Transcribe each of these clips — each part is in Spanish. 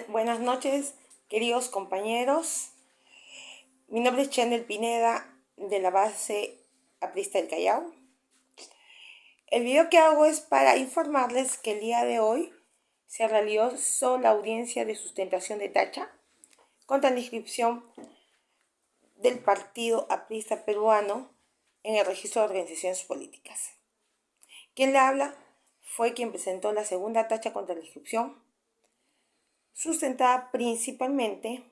Buenas noches, queridos compañeros. Mi nombre es Chanel Pineda, de la base Aprista del Callao. El video que hago es para informarles que el día de hoy se realizó la audiencia de sustentación de tacha contra la inscripción del Partido Aprista Peruano en el registro de organizaciones políticas. Quien le habla fue quien presentó la segunda tacha contra la inscripción, sustentada principalmente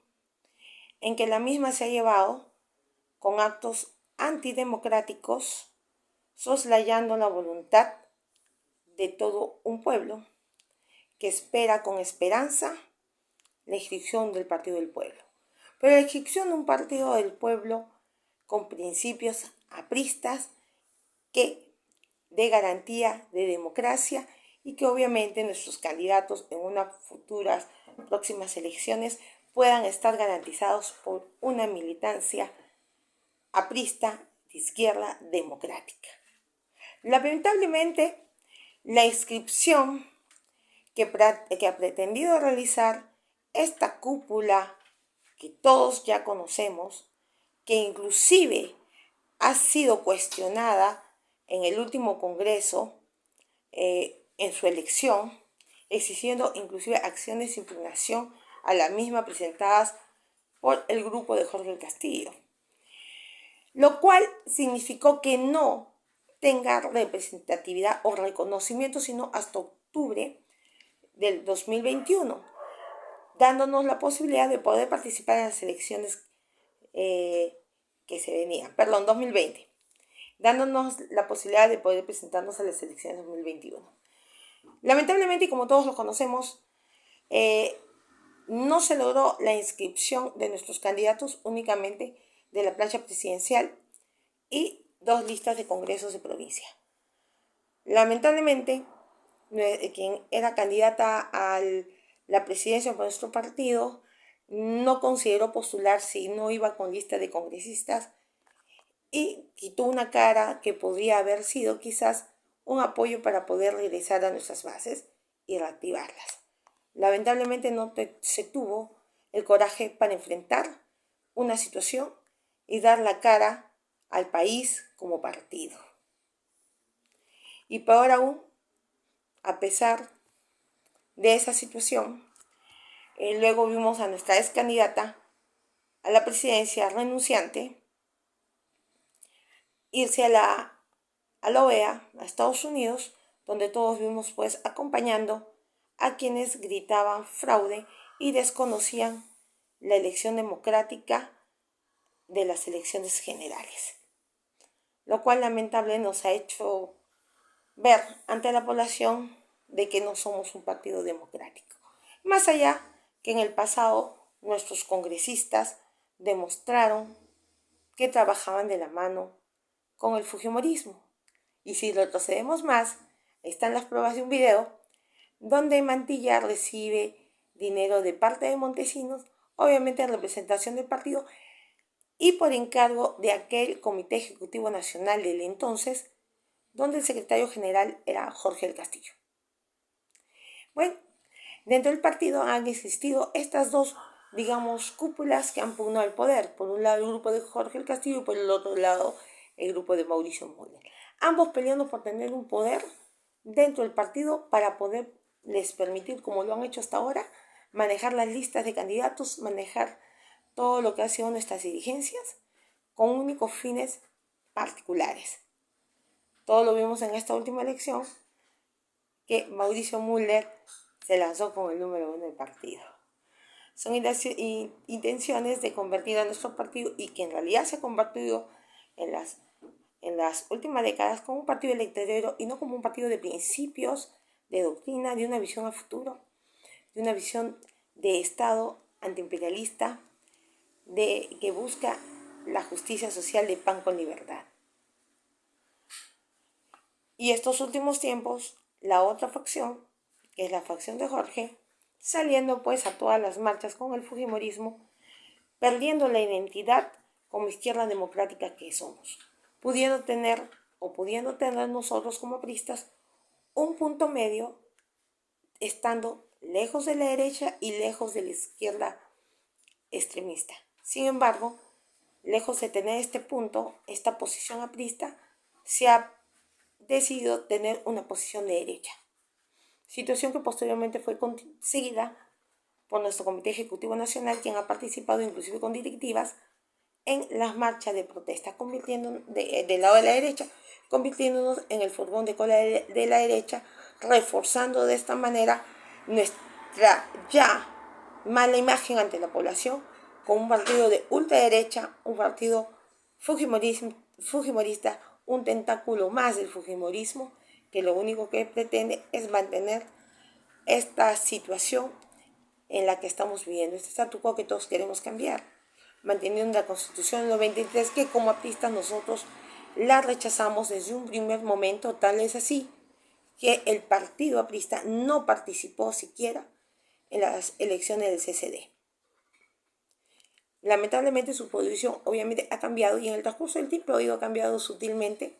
en que la misma se ha llevado con actos antidemocráticos, soslayando la voluntad de todo un pueblo que espera con esperanza la inscripción del Partido del Pueblo. Pero la inscripción de un Partido del Pueblo con principios apristas que dé garantía de democracia y que obviamente nuestros candidatos en unas futuras próximas elecciones puedan estar garantizados por una militancia aprista de izquierda democrática. Lamentablemente, la inscripción que ha pretendido realizar esta cúpula que todos ya conocemos, que inclusive ha sido cuestionada en el último congreso en su elección, exigiendo inclusive acciones de impugnación a la misma presentadas por el grupo de Jorge del Castillo, lo cual significó que no tenga representatividad o reconocimiento sino hasta octubre del 2021, dándonos la posibilidad de poder participar en las elecciones que se venían, 2020, dándonos la posibilidad de poder presentarnos a las elecciones 2021. Lamentablemente, y como todos lo conocemos, no se logró la inscripción de nuestros candidatos, únicamente de la plancha presidencial y 2 listas de congresos de provincia. Lamentablemente, quien era candidata a la presidencia por nuestro partido no consideró postularse y no iba con lista de congresistas y quitó una cara que podría haber sido quizás un apoyo para poder regresar a nuestras bases y reactivarlas. Lamentablemente no se tuvo el coraje para enfrentar una situación y dar la cara al país como partido. Y peor aún, a pesar de esa situación, luego vimos a nuestra ex candidata a la presidencia renunciante irse a la OEA, a Estados Unidos, donde todos vimos pues acompañando a quienes gritaban fraude y desconocían la elección democrática de las elecciones generales, lo cual lamentable nos ha hecho ver ante la población de que no somos un partido democrático. Más allá que en el pasado nuestros congresistas demostraron que trabajaban de la mano con el fujimorismo. Y si retrocedemos más, están las pruebas de un video donde Mantilla recibe dinero de parte de Montesinos, obviamente en representación del partido y por encargo de aquel Comité Ejecutivo Nacional del entonces, donde el secretario general era Jorge del Castillo. Bueno, dentro del partido han existido estas dos, cúpulas que han pugnado el poder. Por un lado el grupo de Jorge del Castillo y por el otro lado el grupo de Mauricio Müller. Ambos peleando por tener un poder dentro del partido para poderles permitir, como lo han hecho hasta ahora, manejar las listas de candidatos, manejar todo lo que ha sido nuestras dirigencias con únicos fines particulares. Todo lo vimos en esta última elección, que Mauricio Müller se lanzó como el número 1 del partido. Son intenciones de convertir a nuestro partido, y que en realidad se ha convertido en las últimas décadas como un partido electorero y no como un partido de principios, de doctrina, de una visión a futuro, de una visión de Estado antiimperialista, que busca la justicia social de pan con libertad. Y estos últimos tiempos, la otra facción, que es la facción de Jorge, saliendo pues a todas las marchas con el fujimorismo, perdiendo la identidad como izquierda democrática que somos, pudiendo tener nosotros como apristas un punto medio, estando lejos de la derecha y lejos de la izquierda extremista. Sin embargo, lejos de tener este punto, esta posición aprista, se ha decidido tener una posición de derecha. Situación que posteriormente fue seguida por nuestro Comité Ejecutivo Nacional, quien ha participado inclusive con directivas en las marchas de protesta, convirtiéndonos del lado de la derecha, convirtiéndonos en el furgón de cola de la derecha, reforzando de esta manera nuestra ya mala imagen ante la población, con un partido de ultraderecha, un partido fujimorista, un tentáculo más del fujimorismo, que lo único que pretende es mantener esta situación en la que estamos viviendo, este statu quo que todos queremos cambiar, manteniendo la Constitución del 93, que como apristas nosotros la rechazamos desde un primer momento, tal es así que el partido aprista no participó siquiera en las elecciones del CCD. Lamentablemente su posición obviamente ha cambiado y en el transcurso del tiempo ha cambiado sutilmente,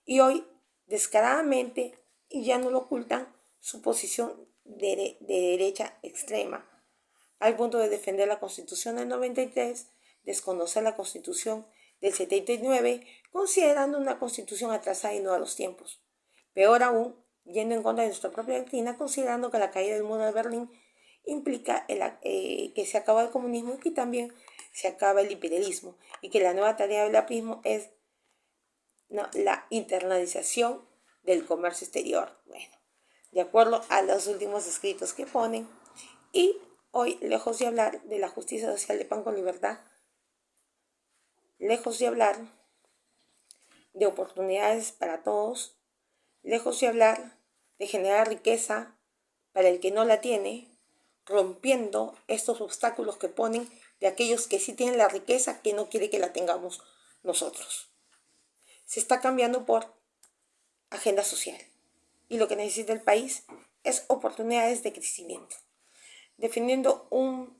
y hoy descaradamente, y ya no lo ocultan, su posición de derecha extrema, al punto de defender la Constitución del 93, desconocer la Constitución del 79, considerando una Constitución atrasada y no a los tiempos. Peor aún, yendo en contra de nuestra propia doctrina, considerando que la caída del muro de Berlín implica que se acaba el comunismo y que también se acaba el imperialismo, y que la nueva tarea del aprismo es la internalización del comercio exterior. Bueno, de acuerdo a los últimos escritos que ponen, y hoy, lejos de hablar de la justicia social de pan con libertad, lejos de hablar de oportunidades para todos, lejos de hablar de generar riqueza para el que no la tiene, rompiendo estos obstáculos que ponen de aquellos que sí tienen la riqueza, que no quiere que la tengamos nosotros. Se está cambiando por agenda social, y lo que necesita el país es oportunidades de crecimiento, defendiendo un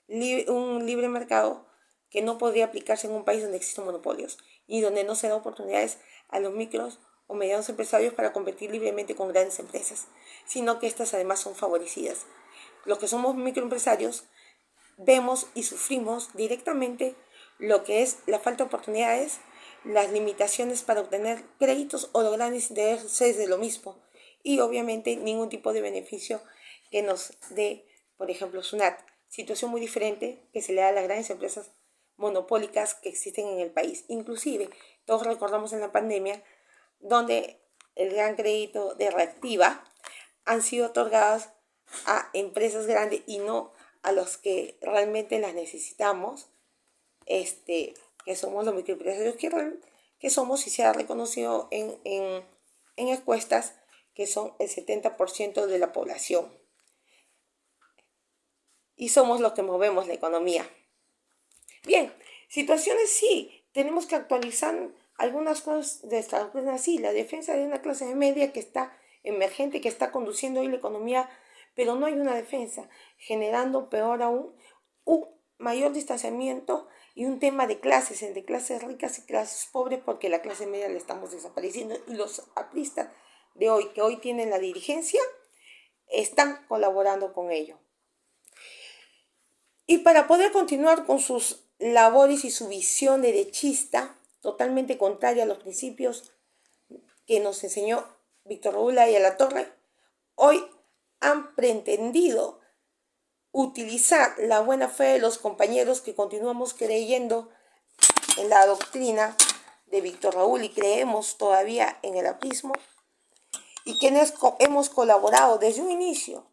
libre mercado que no podría aplicarse en un país donde existen monopolios y donde no se da oportunidades a los micros o medianos empresarios para competir libremente con grandes empresas, sino que estas además son favorecidas. Los que somos microempresarios vemos y sufrimos directamente lo que es la falta de oportunidades, las limitaciones para obtener créditos o los grandes intereses de lo mismo, y obviamente ningún tipo de beneficio que nos dé, por ejemplo, SUNAT. Situación muy diferente que se le da a las grandes empresas monopólicas que existen en el país. Inclusive, todos recordamos en la pandemia, donde el gran crédito de Reactiva han sido otorgados a empresas grandes y no a los que realmente las necesitamos, que somos los microempresarios que somos, y se ha reconocido en encuestas que son el 70% de la población. Y somos los que movemos la economía. Bien, situaciones sí, tenemos que actualizar algunas cosas de esta doctrina, sí, la defensa de una clase media que está emergente, que está conduciendo hoy la economía, pero no hay una defensa, generando peor aún un mayor distanciamiento y un tema de clases, entre clases ricas y clases pobres, porque la clase media la estamos desapareciendo, y los apristas de hoy, que hoy tienen la dirigencia, están colaborando con ello. Y para poder continuar con sus labores y su visión derechista, totalmente contraria a los principios que nos enseñó Víctor Raúl Ayala-Torre, hoy han pretendido utilizar la buena fe de los compañeros que continuamos creyendo en la doctrina de Víctor Raúl y creemos todavía en el aprismo, y quienes hemos colaborado desde un inicio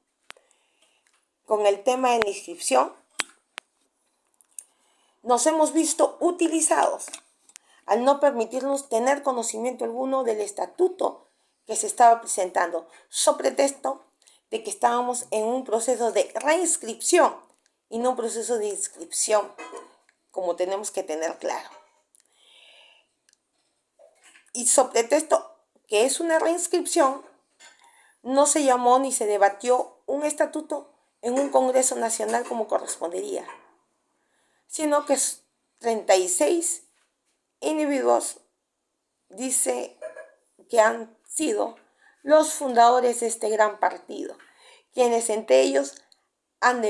con el tema de la inscripción, nos hemos visto utilizados al no permitirnos tener conocimiento alguno del estatuto que se estaba presentando, sobre pretexto de que estábamos en un proceso de reinscripción y no un proceso de inscripción, como tenemos que tener claro. Y sobre pretexto que es una reinscripción, no se llamó ni se debatió un estatuto en un Congreso Nacional como correspondería, sino que 36 individuos dice que han sido los fundadores de este gran partido, quienes entre ellos han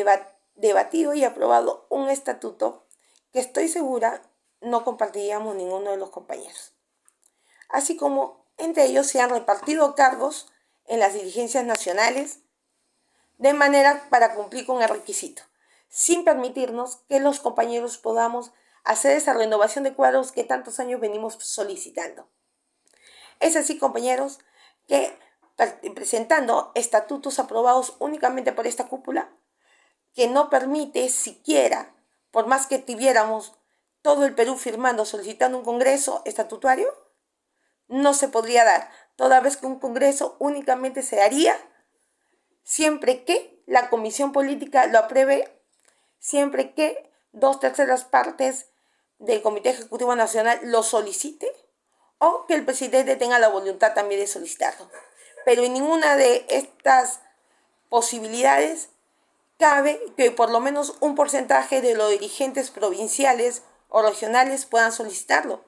debatido y aprobado un estatuto que estoy segura no compartiríamos ninguno de los compañeros. Así como entre ellos se han repartido cargos en las dirigencias nacionales de manera para cumplir con el requisito, sin permitirnos que los compañeros podamos hacer esa renovación de cuadros que tantos años venimos solicitando. Es así, compañeros, que presentando estatutos aprobados únicamente por esta cúpula, que no permite siquiera, por más que tuviéramos todo el Perú firmando, solicitando un congreso estatutario, no se podría dar, toda vez que un congreso únicamente se haría siempre que la comisión política lo apruebe, siempre que 2/3 partes del Comité Ejecutivo Nacional lo solicite, o que el presidente tenga la voluntad también de solicitarlo. Pero en ninguna de estas posibilidades cabe que por lo menos un porcentaje de los dirigentes provinciales o regionales puedan solicitarlo,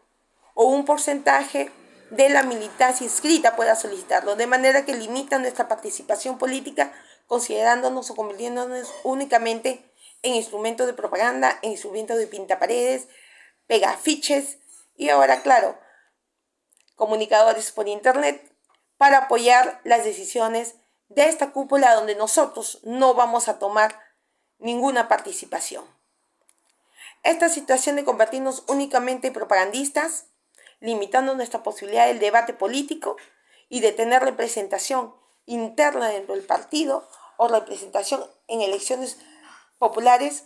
o un porcentaje de la militancia inscrita pueda solicitarlo, de manera que limita nuestra participación política, considerándonos o convirtiéndonos únicamente en instrumento de propaganda, en instrumento de pintaparedes, pegafiches y ahora, claro, comunicadores por internet para apoyar las decisiones de esta cúpula donde nosotros no vamos a tomar ninguna participación. Esta situación de convertirnos únicamente en propagandistas, limitando nuestra posibilidad del debate político y de tener representación interna dentro del partido o representación en elecciones populares,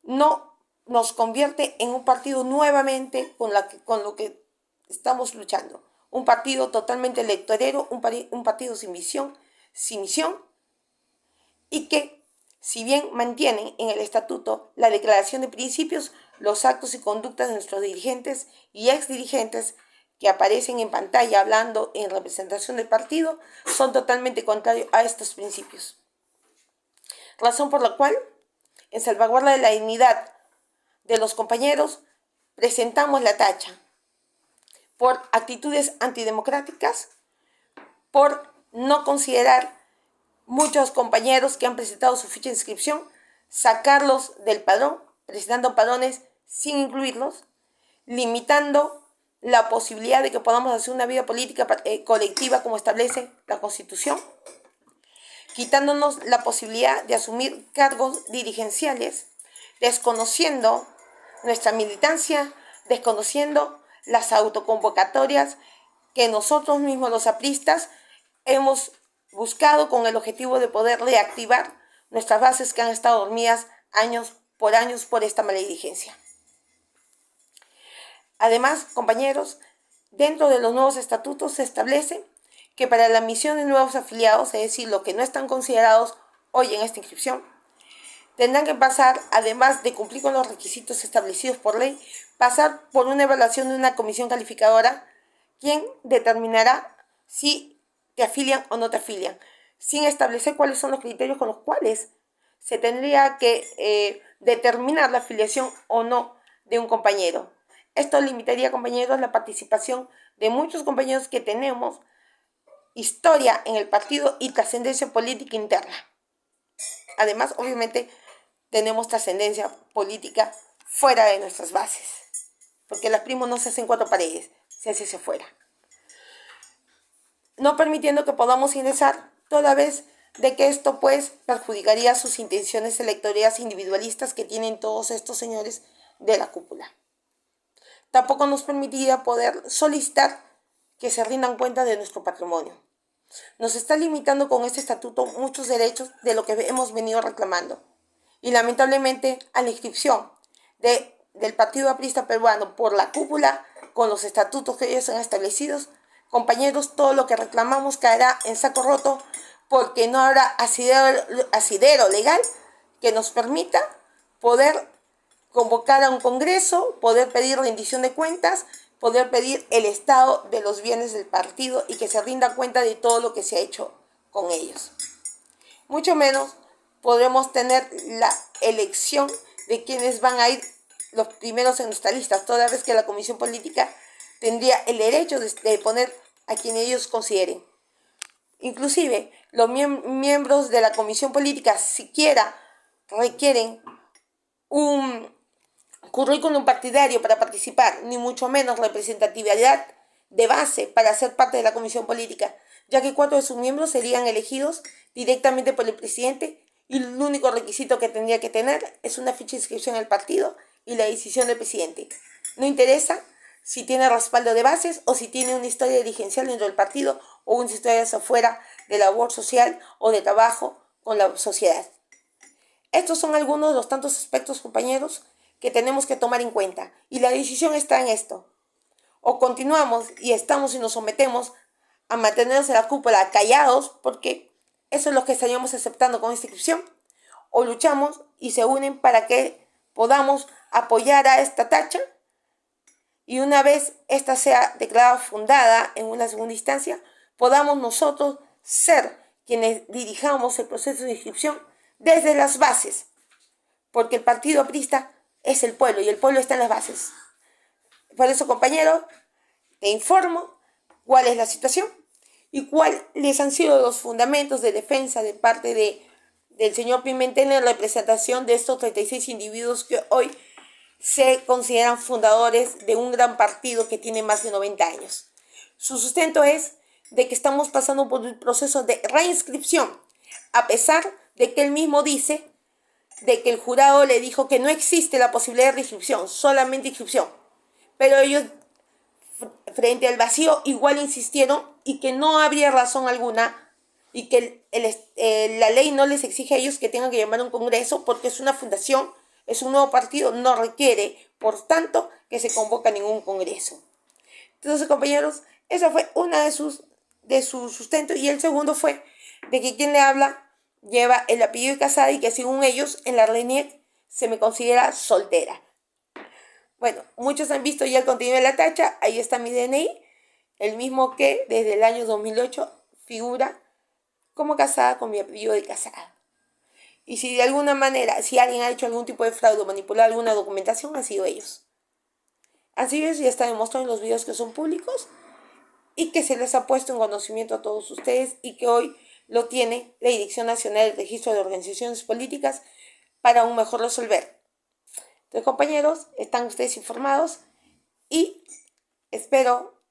no nos convierte en un partido nuevamente con lo que estamos luchando. Un partido totalmente electorero, un partido sin visión, sin misión, y que, si bien mantienen en el estatuto la declaración de principios, los actos y conductas de nuestros dirigentes y exdirigentes que aparecen en pantalla hablando en representación del partido son totalmente contrarios a estos principios. Razón por la cual, en salvaguarda de la dignidad de los compañeros, presentamos la tacha por actitudes antidemocráticas, por no considerar muchos compañeros que han presentado su ficha de inscripción, sacarlos del padrón, presentando padrones sin incluirlos, limitando la posibilidad de que podamos hacer una vida política colectiva como establece la Constitución, quitándonos la posibilidad de asumir cargos dirigenciales, desconociendo nuestra militancia, desconociendo las autoconvocatorias que nosotros mismos los apristas hemos buscado con el objetivo de poder reactivar nuestras bases que han estado dormidas años por esta mala dirigencia. Además, compañeros, dentro de los nuevos estatutos se establece que para la admisión de nuevos afiliados, es decir, los que no están considerados hoy en esta inscripción, tendrán que pasar, además de cumplir con los requisitos establecidos por ley, pasar por una evaluación de una comisión calificadora, quien determinará si te afilian o no te afilian, sin establecer cuáles son los criterios con los cuales se tendría que determinar la afiliación o no de un compañero. Esto limitaría, compañeros, la participación de muchos compañeros que tenemos historia en el partido y trascendencia política interna. Además, obviamente, tenemos trascendencia política fuera de nuestras bases, porque las primos no se hacen cuatro paredes, se hace hacia afuera. No permitiendo que podamos ingresar, toda vez de que esto pues perjudicaría sus intenciones electorales individualistas que tienen todos estos señores de la cúpula. Tampoco nos permitiría poder solicitar que se rindan cuenta de nuestro patrimonio. Nos está limitando con este estatuto muchos derechos de lo que hemos venido reclamando. Y lamentablemente a la inscripción del Partido Aprista Peruano por la cúpula, con los estatutos que ellos han establecido, compañeros, todo lo que reclamamos caerá en saco roto porque no habrá asidero legal que nos permita poder convocar a un congreso, poder pedir rendición de cuentas, poder pedir el estado de los bienes del partido y que se rinda cuenta de todo lo que se ha hecho con ellos. Mucho menos podremos tener la elección de quienes van a ir los primeros en nuestra lista, toda vez que la Comisión Política tendría el derecho de poner a quien ellos consideren. Inclusive, los miembros de la comisión política siquiera requieren un currículum partidario para participar, ni mucho menos representatividad de base para ser parte de la comisión política, ya que 4 de sus miembros serían elegidos directamente por el presidente y el único requisito que tendría que tener es una ficha de inscripción al partido y la decisión del presidente. No interesa si tiene respaldo de bases o si tiene una historia dirigencial dentro del partido o una historia afuera de labor social o de trabajo con la sociedad. Estos son algunos de los tantos aspectos, compañeros, que tenemos que tomar en cuenta. Y la decisión está en esto. O continuamos y estamos y nos sometemos a mantenernos en la cúpula callados, porque eso es lo que estaríamos aceptando con esta inscripción, o luchamos y se unen para que podamos apoyar a esta tacha y una vez esta sea declarada fundada en una segunda instancia, podamos nosotros ser quienes dirijamos el proceso de inscripción desde las bases, porque el partido aprista es el pueblo y el pueblo está en las bases. Por eso, compañero, te informo cuál es la situación y cuáles han sido los fundamentos de defensa de parte del señor Pimentel en representación de estos 36 individuos que hoy se consideran fundadores de un gran partido que tiene más de 90 años. Su sustento es de que estamos pasando por un proceso de reinscripción, a pesar de que él mismo dice de que el jurado le dijo que no existe la posibilidad de reinscripción, solamente inscripción. Pero ellos, frente al vacío, igual insistieron y que no habría razón alguna y que la ley no les exige a ellos que tengan que llamar a un congreso porque es una fundación, es un nuevo partido, no requiere, por tanto, que se convoque a ningún congreso. Entonces, compañeros, esa fue una de sus sustentos. Y el segundo fue de que quien le habla lleva el apellido de casada y que según ellos en la RENIEC se me considera soltera. Bueno, muchos han visto ya el contenido de la tacha, ahí está mi DNI, el mismo que desde el año 2008 figura como casada con mi apellido de casada. Y si de alguna manera, si alguien ha hecho algún tipo de fraude o manipulado alguna documentación, han sido ellos. Así es, ya está demostrado en los videos que son públicos y que se les ha puesto en conocimiento a todos ustedes y que hoy lo tiene la Dirección Nacional del Registro de Organizaciones Políticas para un mejor resolver. Entonces, compañeros, están ustedes informados y espero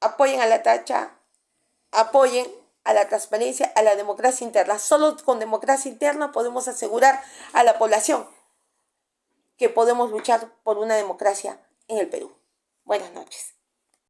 apoyen a la tacha, apoyen a la transparencia, a la democracia interna. Solo con democracia interna podemos asegurar a la población que podemos luchar por una democracia en el Perú. Buenas noches.